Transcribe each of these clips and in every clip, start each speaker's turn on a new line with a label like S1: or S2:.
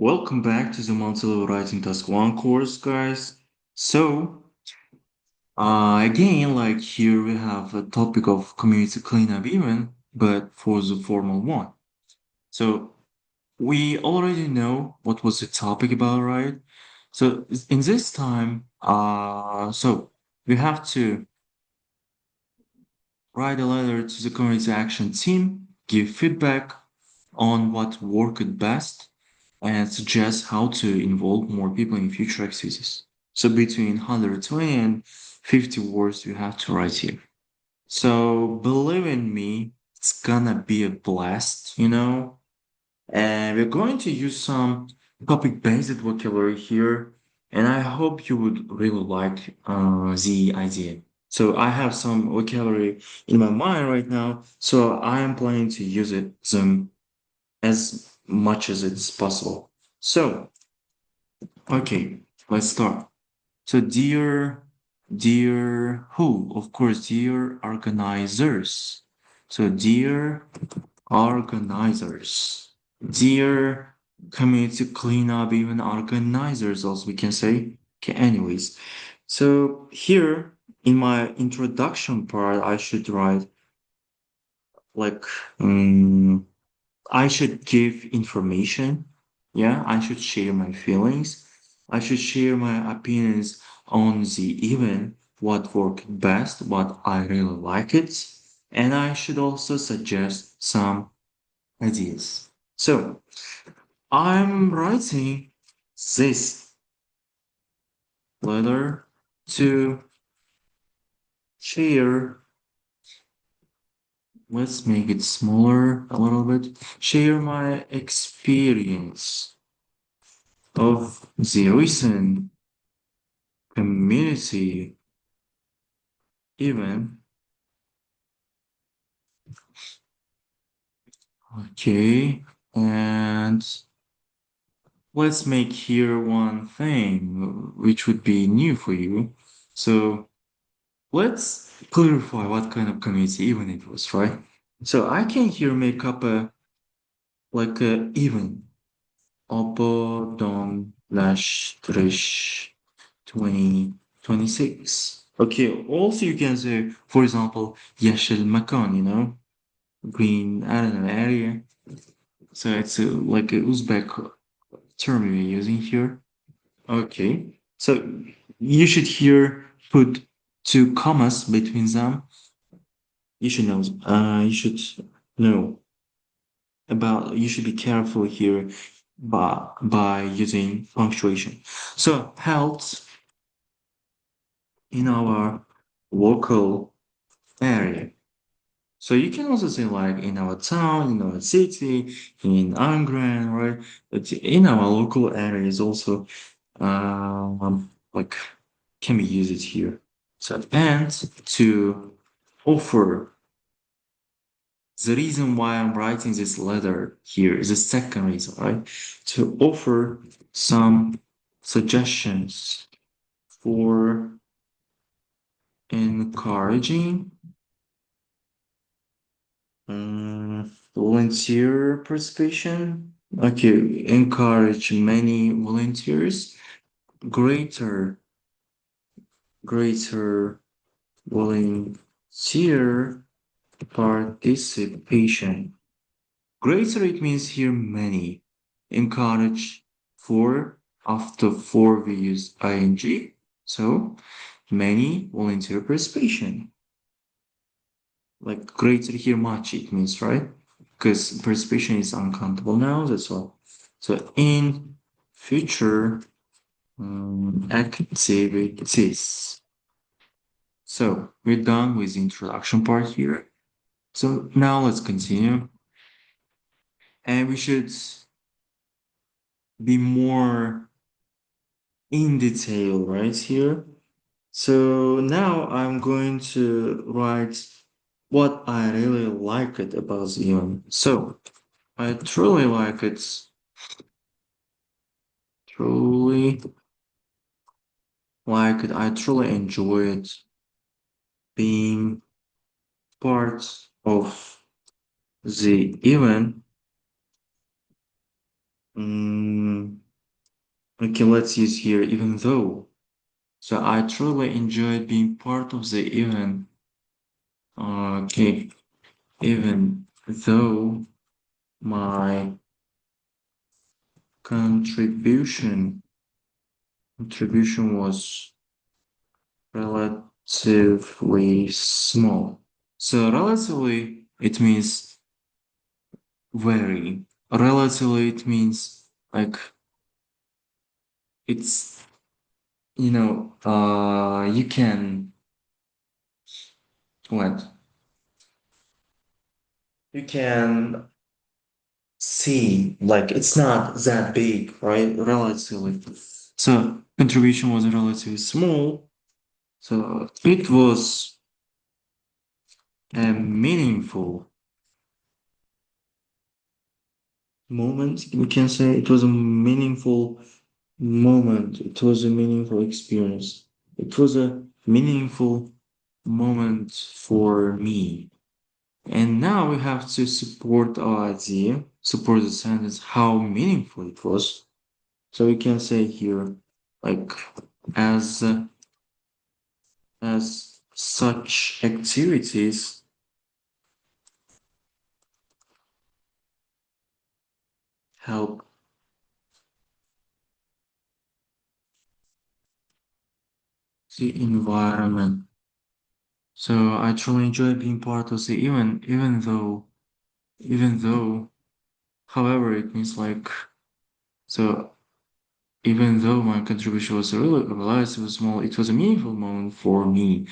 S1: Welcome back to the Monthly Writing Task 1 course, guys. Again, like here we have a topic of community cleanup even, but for the formal one. So, we already know what was the topic about, right? So, in this time, we have to write a letter to the community action team, give feedback on what worked best, and suggest how to involve more people in future activities. So between 120 and 50 words you have to write here. So believe in me, it's gonna be a blast. And we're going to use some topic-based vocabulary here, and I hope you would really like the idea. So I have some vocabulary in my mind right now, so I am planning to use them as much as it's possible. So, okay, let's start. So, dear who? Of course, dear organizers. So, dear organizers, dear community cleanup, even organizers, also we can say. Okay, anyways. So, here in my introduction part, I should write like, um, I should give information. Yeah, I should share my feelings. I should share my opinions on the event, what worked best, what I really like it. And I should also suggest some ideas. So I'm writing this letter to share. Let's make it smaller a little bit. Share my experience of the recent community event. Okay, and let's make here one thing which would be new for you. So let's clarify what kind of community event it was, right? So I can here make up a like a event. Oppo Don Lash Trish 2026. Okay, also you can say, for example, Yeşil Makan, green, I don't know, area. So it's like a Uzbek term we're using here. Okay, so you should here put two commas between them. You should know about, you should be careful here by using punctuation. So health in our local area. So you can also say like in our town, in our city, in Angren, right? But in our local areas also, like can be used here. So and to offer, the reason why I'm writing this letter here is the second reason, right? To offer some suggestions for encouraging volunteer participation. Okay, encourage many volunteers. Greater, greater volunteer participation. Greater, it means here many. Encourage four. After four, we use ing. So many volunteer participation. Like greater here, much it means, right? Because participation is uncountable now, that's all. So in future activities. So we're done with the introduction part here. So now let's continue. And we should be more in detail right here. So now I'm going to write what I really like it about Xeon. So I truly like it. Truly like it. I truly enjoy it being part of the event. Okay, let's use here even though. So I truly enjoyed being part of the event. Okay, even though my contribution contribution was relatively small. So relatively it means very. Relatively it means like it's you can what? You can see like it's not that big, right? Relatively. So contribution was relatively small. So it was a meaningful moment. We can say it was a meaningful moment. It was a meaningful experience. It was a meaningful moment for me. And now we have to support our idea, support the sentence, how meaningful it was. So we can say here, like, as as such activities help the environment. So I truly enjoy being part of the event, even though, however, it means like, so even though my contribution was really relatively small, it was a meaningful moment for me.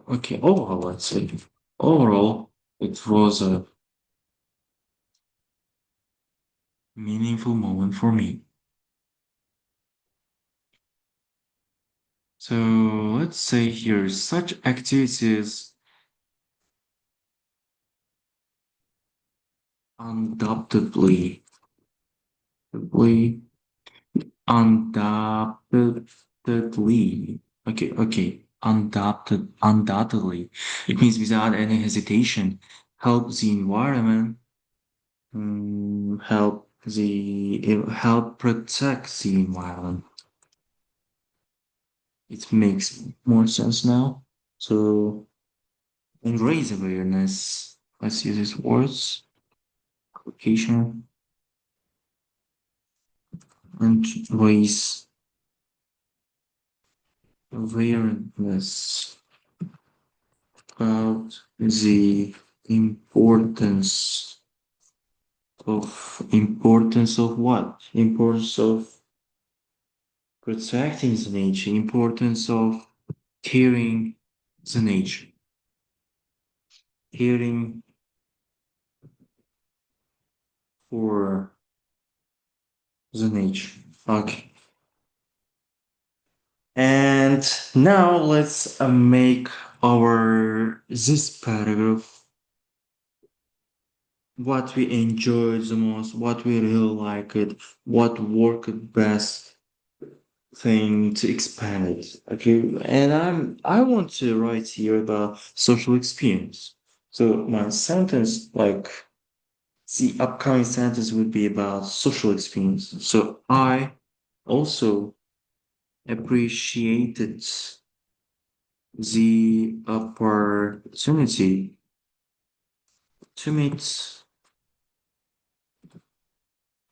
S1: Okay, overall, let's say, overall, it was a meaningful moment for me. So let's say here, such activities undoubtedly, undoubtedly, undoubtedly. It means without any hesitation, help the environment, help protect the environment. It makes more sense now. So, and raise awareness. Let's use these words. Application and raise awareness about the importance importance of what? Importance of protecting the nature, importance of caring the nature, caring for the nature. Okay. And now let's make our this paragraph what we enjoyed the most, what we really like it, what worked best thing to expand it. Okay, and I want to write here about social experience. So my sentence, like the upcoming sentence, would be about social experience. So I also appreciated the opportunity to meet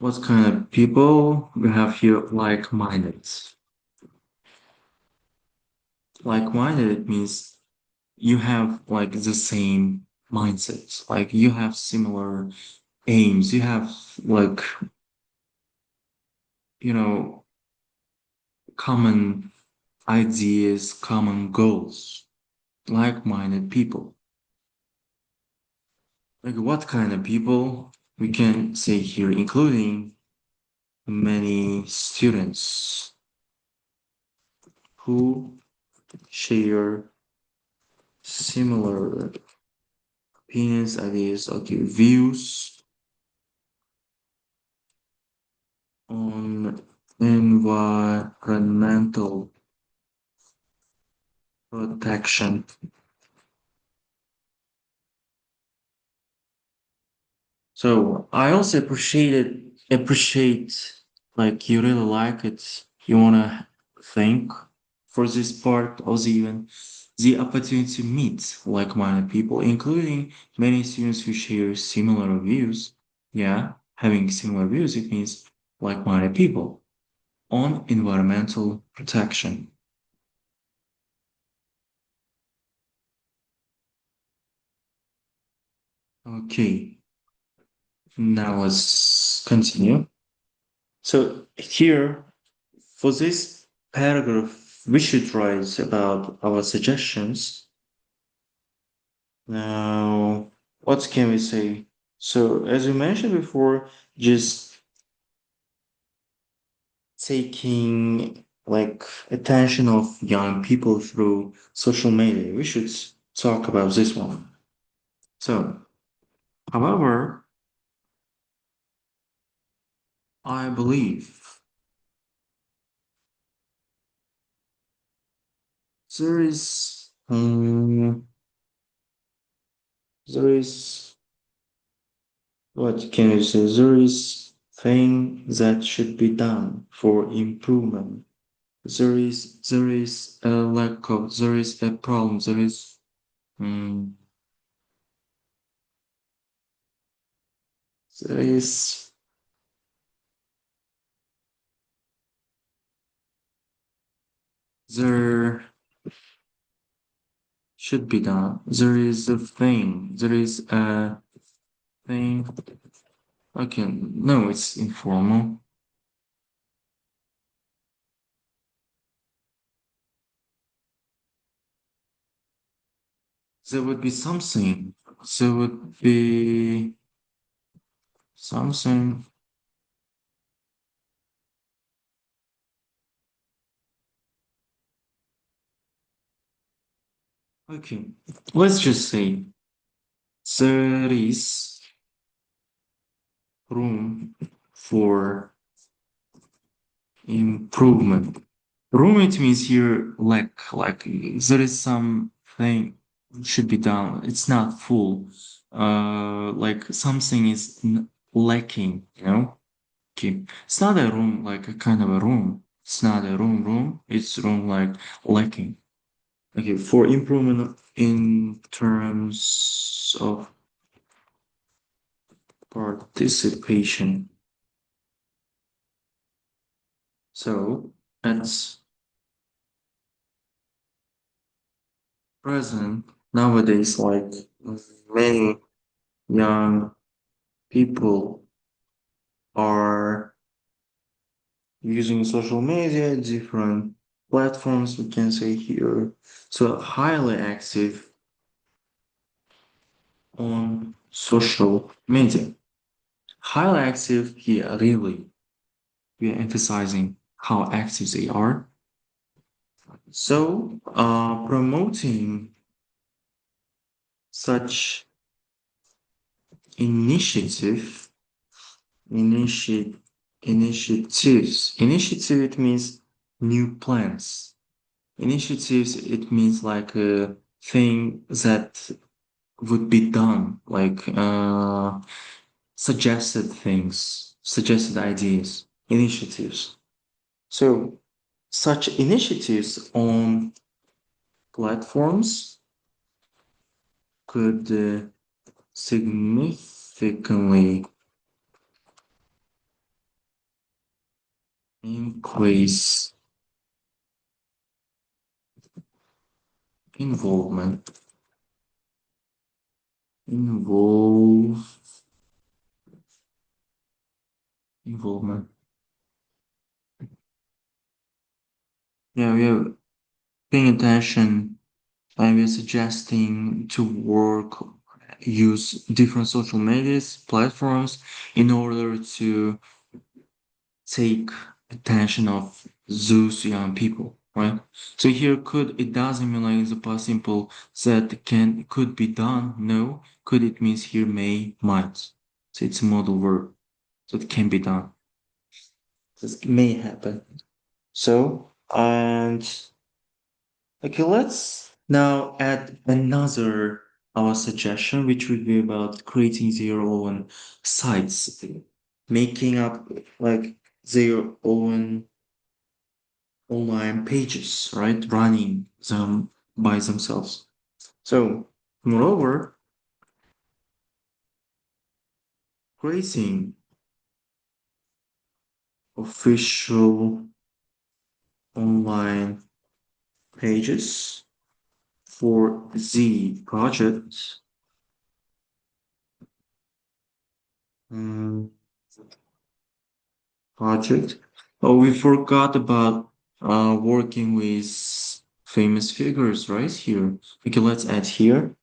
S1: what kind of people we have here like-minded. Like-minded, it means you have like the same mindset, like you have similar aims, you have like, you know, common ideas, common goals, like-minded people. Like what kind of people we can say here, including many students who share similar opinions, ideas, okay, views on environmental protection. So I also appreciate like you really like it, you wanna thank for this part of the event, the opportunity to meet like-minded people, including many students who share similar views. Yeah, having similar views, it means like-minded people on environmental protection. Okay, now let's continue. So here, for this paragraph, we should write about our suggestions. Now, what can we say? So, as we mentioned before, just taking like attention of young people through social media. We should talk about this one. So, however, I believe there is there is what can you say? There is thing that should be done for improvement. There is a lack of, there is a problem, there is mm, there is there should be done. There is a thing. There is a thing. Okay, no, it's informal. There would be something. There would be something. Okay, let's just say there is room for improvement. Room it means here like there is something should be done. It's not full. Like something is lacking, you know? Okay. It's not a room like a kind of a room. It's not a room. It's room like lacking. Okay, for improvement in terms of participation. So at present nowadays, like many young people are using social media, different platforms, we can say here. So highly active on social media. Highly active here, really. We are emphasizing how active they are. So, promoting such initiative, initiate, initiatives. Initiative, it means new plans. Initiatives, it means like a thing that would be done, like suggested things, suggested ideas, initiatives. So, such initiatives on platforms could significantly increase involvement, involve, involvement. Yeah, we are paying attention and we're suggesting to work, use different social medias, platforms in order to take attention of those young people, right? So here could it doesn't mean like it's a past simple that can could be done. No, could it means here may might. So it's a modal verb. So it can be done. This may happen. So and okay, let's now add another our suggestion, which would be about creating your own sites, making up like their own online pages, right? Running them by themselves. So, moreover, creating official online pages for the project. mm, project. Oh, we forgot about working with famous figures right here. Okay, let's add here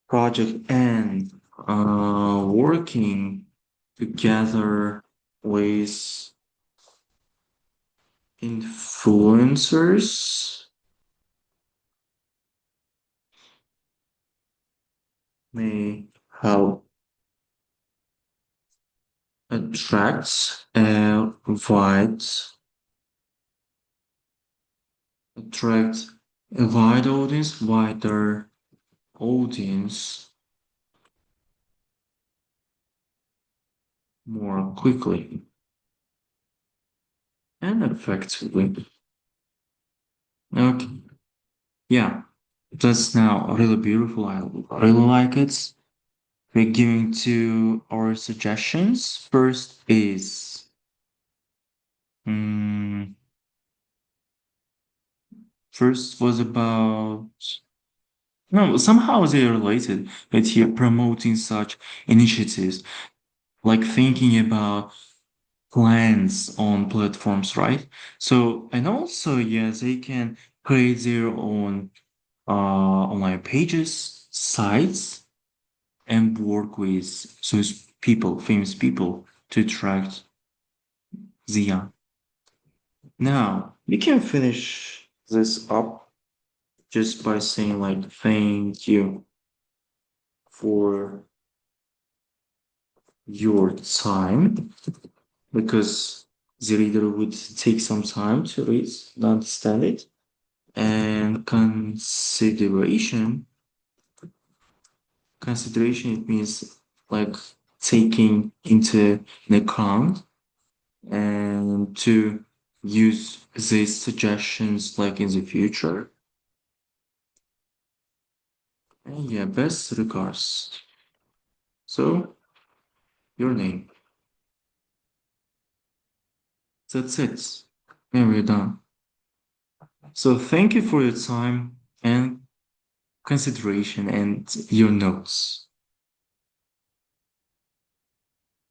S1: project and working together with influencers may help attract a attract a wider audience more quickly and effectively. Okay, yeah, that's now really beautiful. I really like it. We're giving to our suggestions. First is mm, first was about no, somehow they're related, but here promoting such initiatives, like thinking about plans on platforms, right? So, and also, yeah, they can create their own online pages, sites, and work with those people, famous people, to attract the young. Now, we can finish this up just by saying, like, thank you for your time, because the reader would take some time to read and understand it. And consideration, it means like taking into an account and to use these suggestions like in the future. And yeah, best regards. So, your name. That's it. And we're done. So, thank you for your time and consideration and your notes.